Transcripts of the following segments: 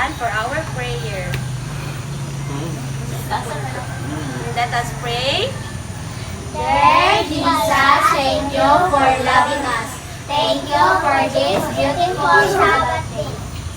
stand for our prayer. Let us pray. Dear Jesus, thank you for loving us. Thank you for this beautiful Sabbath day.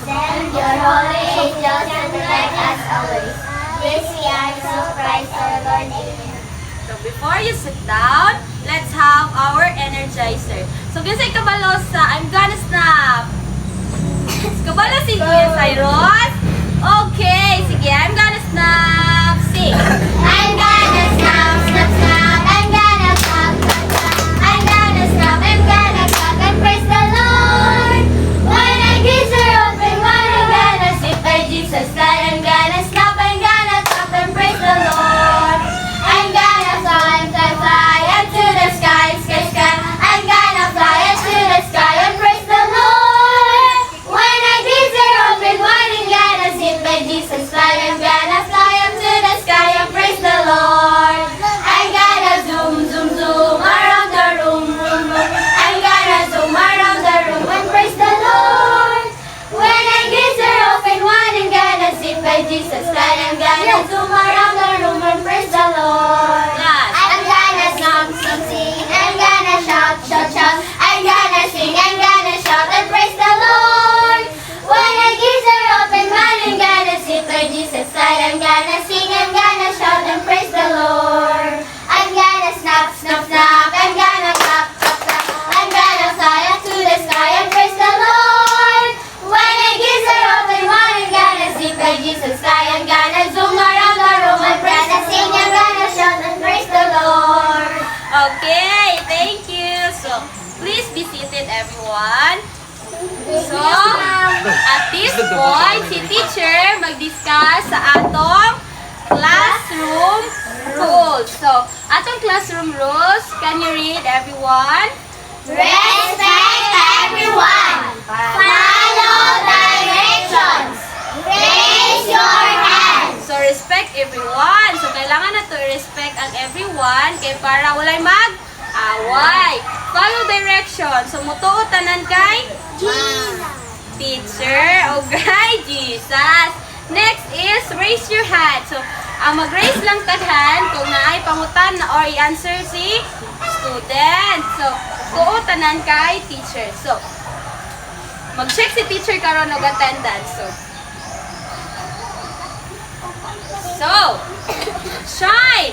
Send your holy angels to protect us always. This we ask through Christ our Lord. Amen. So before you sit down, let's have our energizer. So kinsay kabalo sa I'm gonna snap. Kabalo si Kuya Cyrus. Okay, sige, I'm gonna snap. Sing. I'm gonna snap, snap, snap. I'm gonna snap, snap, snap. I'm gonna snap, I'm gonna clap and praise the Lord. When I gaze are open, when I'm gonna sit by Jesus' side, I'm gonna snap, I'm gonna clap and praise the Lord. I'm gonna fly, fly, fly up to the sky, sky, sky. I'm gonna fly up to the sky and praise the Lord. When I gaze are open, when I'm gonna sit by Jesus' side, I'm gonna fly up to the sky and praise the Lord. I'm gonna zoom, zoom, zoom around the room, room, room. I'm gonna zoom around the room and praise the Lord. When I gaze are open, when I'm gonna sit by Jesus' side, I'm gonna zoom around the room and praise the Lord. Last. I'm gonna sing, sing, sing. I'm gonna shout, shout, shout. I'm gonna sing, I'm gonna shout and praise the Lord. When I gaze are open, when I'm gonna sit by Jesus' side, I'm gonna sing, I'm gonna shout and praise the Lord. I'm gonna snap, snap, snap. I'm gonna clap, clap, clap. I'm gonna fly up to the sky and praise the Lord. When I gaze are open, when I'm gonna sit by Jesus' side, I'm gonna zoom around the room and praise and sing, I'm gonna shout and praise the Lord. Okay, thank you. So, please be seated everyone. So, at this point, si teacher mag-discuss sa atong classroom rules. So, atong classroom rules, can you read everyone? Respect everyone. Follow directions. Raise your hands. So, respect everyone. So, kailangan na to respect ang everyone kay para walay mag-away. Follow direction. So, mutuo tanan kay teacher. Okay, Jesus. Next is raise your hand. So, ang mag-raise lang tanan kung naay pangutan na or i-answer si student. So, tuo tanan kay teacher. So, mag-check si teacher karon og attendance. So, shine.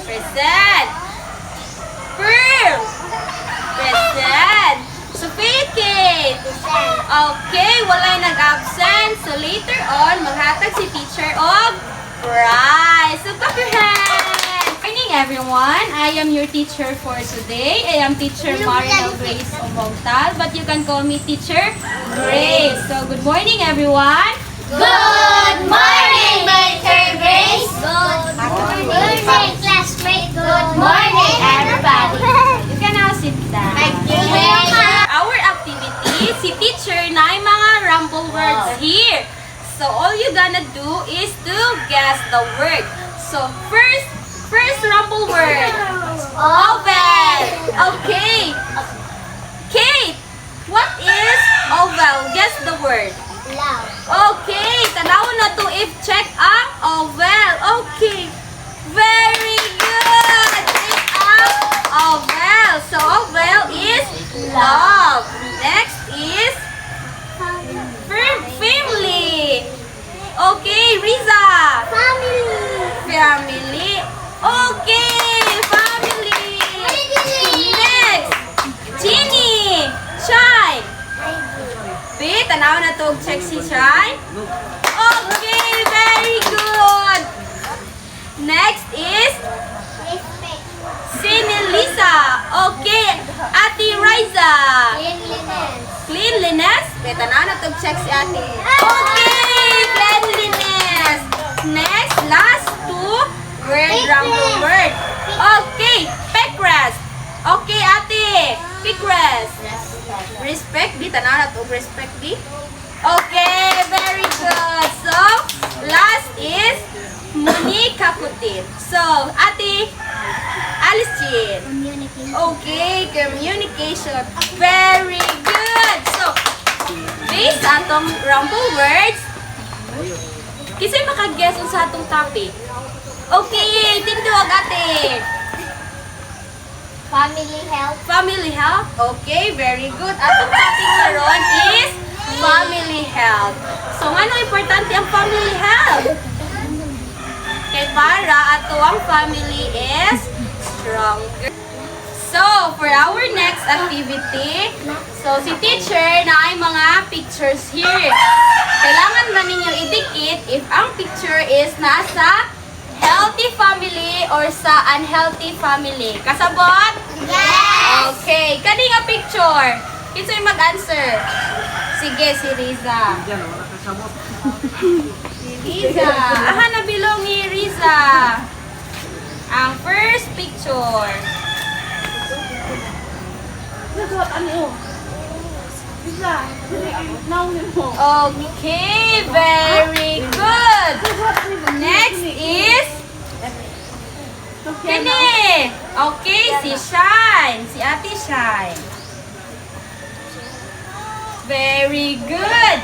Present. Firm. Present. Suffocate. Okay, walay nag-absent. So, later on, maghatag si teacher og prize. So, clap your hands. Good morning, everyone. I am your teacher for today. I am teacher Marina Grace Omongtal, but you can call me teacher Grace. So, good morning, everyone. Good morning, Teacher Grace. Good morning, classmate. Good morning, everybody. You can now sit down. Thank you. Our activity, si teacher na ay mga rumble words here. So, all you gonna do is to guess the word. So, first rumble word. Oval. Okay. Kate, what is oval? Guess the word. Love. Okay, tanawon na to if check ang oval. Okay. Very good. Check ang oval. So, oval is love. Next is family. Okay, Riza. Family. Okay, family. Next, Ginny. Shine. Wait, tanaw na to. Check si Shine. Okay, very good. Next is Respect. Sinilisa. Okay, Ate Riza. Cleanliness. Cleanliness. Wait, tanaw na to. Check si Ate. Okay, cleanliness. Next, last two. Word, rumble word. Okay, peckrest. Okay, Ate. Peckrest. Respect di, tanaw na to. Respect di. Okay, very good. So, last is Monica Kutin. So, Ate Alice Jean. Communication. Okay, communication. Very good. So, Okay, sa atong rumble words. Kasi makaguess sa atong topic. Okay, tindog ate. Family health. Family health. Okay, very good. Atong topic karon is family health. So, ano importante ang family health? Kay para ato ang family is stronger. So, for our next activity, so si teacher na ay mga pictures here. Kailangan na ninyo idikit if ang picture is nasa healthy family or sa unhealthy family. Kasabot? Yes! Okay. Kani nga picture? Kinsa mag-answer? Sige, si Riza. Si Riza. Aha, nabilong ni Riza. Ang first picture. Okay, very good. Next is Kini. Okay, si Shine. Si Ate Shine. Very good.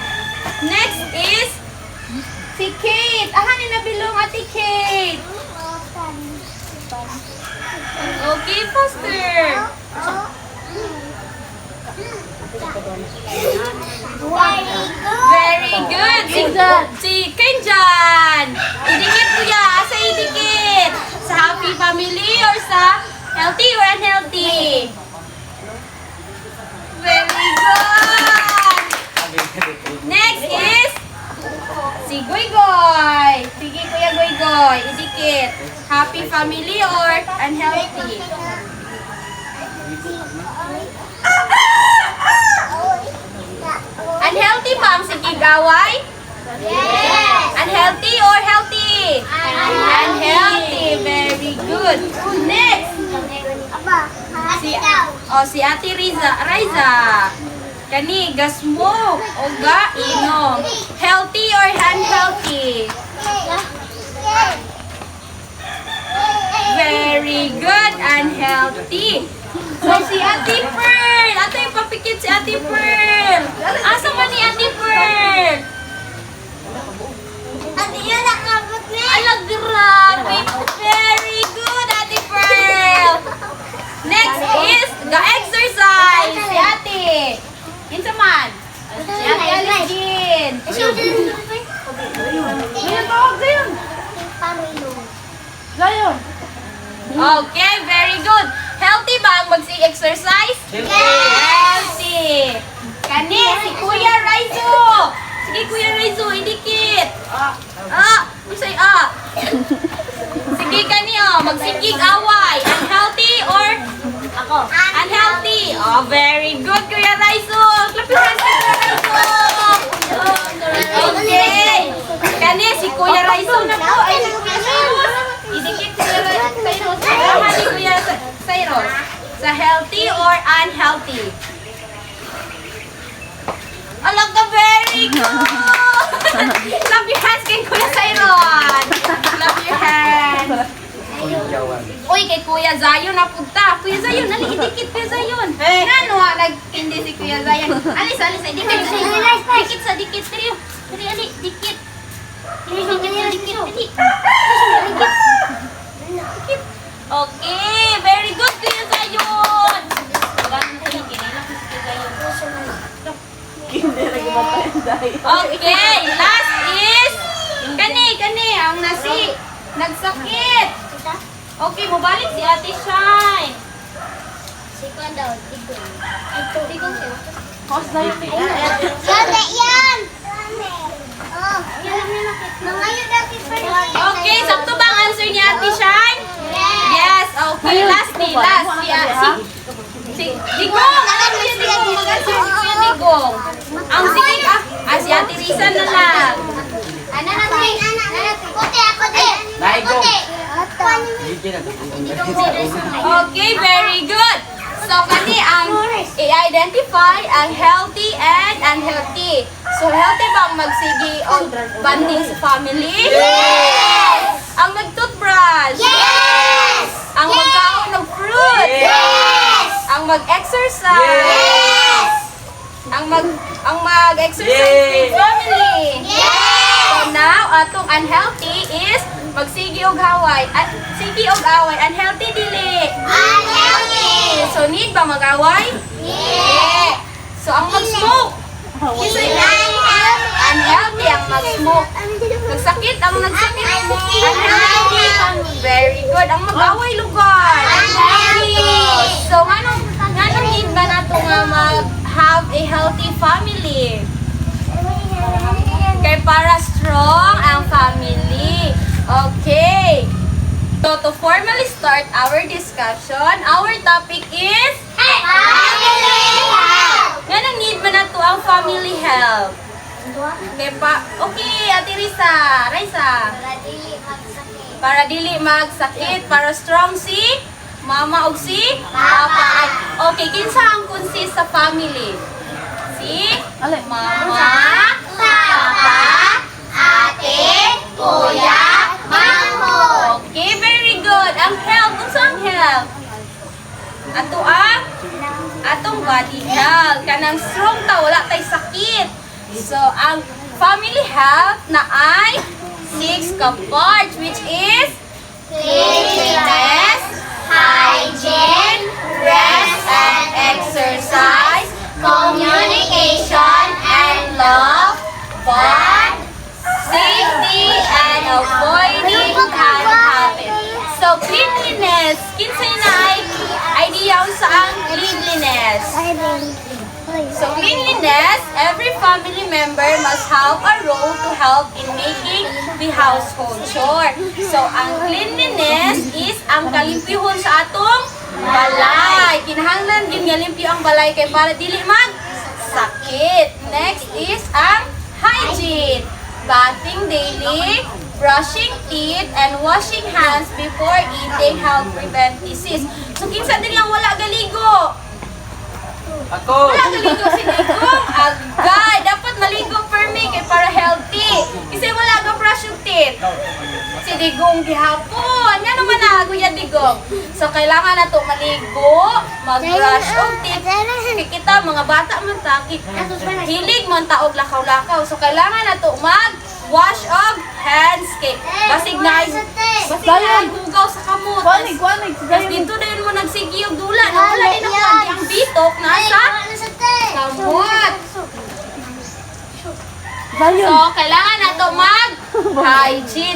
Next is si Kate. Aha, ni nabilong Ate Kate. Okay, faster. Very good. Si Kenjan. Idikit kuya. Asa idikit? Sa happy family or sa healthy or unhealthy? Very good. Next is si Goygoy. Sige kuya Goygoy. Idikit. Happy family or unhealthy? Unhealthy ba ang sigigaway? Yes! Unhealthy or healthy? Unhealthy. Very good. Next. Si Ate Riza. Kani, gasmo o inom. Healthy or unhealthy? Very good. Unhealthy. So, si Ate Pearl. Ate, papikit si Ate Pearl. Asa man ni Ate Pearl? Alag, grabe. Very good, Ate Pearl. Next is the exercise. Si Ate. Kinsa man? Si Ate Aligin. Okay, very good. Healthy ba ang mag-exercise? Healthy. Kani, si Kuya Raizo. Sige, Kuya Raizo, idikit. Isay. Sige, kani, magsigig away. Unhealthy or? Ako. Unhealthy. Oh, very good, Kuya Raizo. Clap your hands, Kuya Raizo. Okay. Kani, si Kuya Raizo na po. Ay, si Kuya Cyrus. Idikit Kuya Cyrus. Ni Kuya Cyrus. Sa healthy or unhealthy? Alam ka, very good! Clap your hands kay Kuya Cyrus. Clap your hands. Uy, kay Kuya Zayon na punta. Kuya Zayon, nali, idikit Kuya Zayon. Nano nagtindi si Kuya Zayon. Alis, idikit. Dikit sa dikit. Ali, dikit. Dikit. Okay, very good Kuya Zayon. Okay, last is kani ang nagsakit. Okay, mabalik si Ate Shine. Okay, sakto ba ang answer ni Ate Shine? Yes, okay. Last. Si Digong. Alam mo yung Digong. Mag-answer si Kuya Digong. Ang sige, si Ate Risa na lang. Okay, very good. So, kani ang i-identify ang healthy and unhealthy. So, healthy ba ang magsigi o bonding sa family? Yes! Ang mag-toothbrush? Yes! Ang magkaon ng fruit? Yes! Ang mag-exercise? Yes! Ang ang mag-exercise with family. So now, atong unhealthy is magsigi og haway. At sige og away, unhealthy dili. So need ba mag-away? So ang mag-smoke. Kisay unhealthy ang mag-smoke. Nagsakit ang nagsakit. Unhealthy. Very good. Ang mag-away lugar. Unhealthy. So anong need ba nato nga mag-have a healthy family? Kay para strong ang family. Okay. So to formally start our discussion, our topic is Ganang need ba na to ang family health? Okay, Ate Raisa. Para dili magsakit, para strong si mama og si papa. Okay, kinsa ang consist sa family? Si mama, papa, ate, kuya, mamo. Okay, very good. Ang health, unsa ang health? Atong body health. Kanang strong ta, wala tay sakit. So, ang family health na ay 6 ka-parts, which is cleanliness, hygiene, rest and exercise, communication and love, bond, safety and avoiding bad habits. So, cleanliness. Kinsay na ay idea sa ang cleanliness. So, cleanliness, every family member must have a role to help in making the household chore. So, ang cleanliness is ang kalimpyuhon sa atong balay. Kinahanglan din nga limpyo ang balay kay para dili mag-sakit. Next is ang hygiene. Bathing daily, brushing teeth, and washing hands before eating help prevent disease. So, kinsa din ang wala galigo? Ako! Wala galigo si Digong. Agay! Dapat maligo per me kay para healthy. Kasi wala ka brush yung teeth. Si Digong gihapon. Yan naman na, Kuya Digong. So, kailangan na to maligo, mag-brush yung teeth. Kaya kita, mga bata man takit. Hilig man taog lakaw-lakaw. So, kailangan na to mag-wash of hands. Kay basig na hugaw sa kamot. Tapos dito na yun mo nagsigi yung dula. Wala din ang bitok nasa kamot. So, kailangan na to mag-hygiene.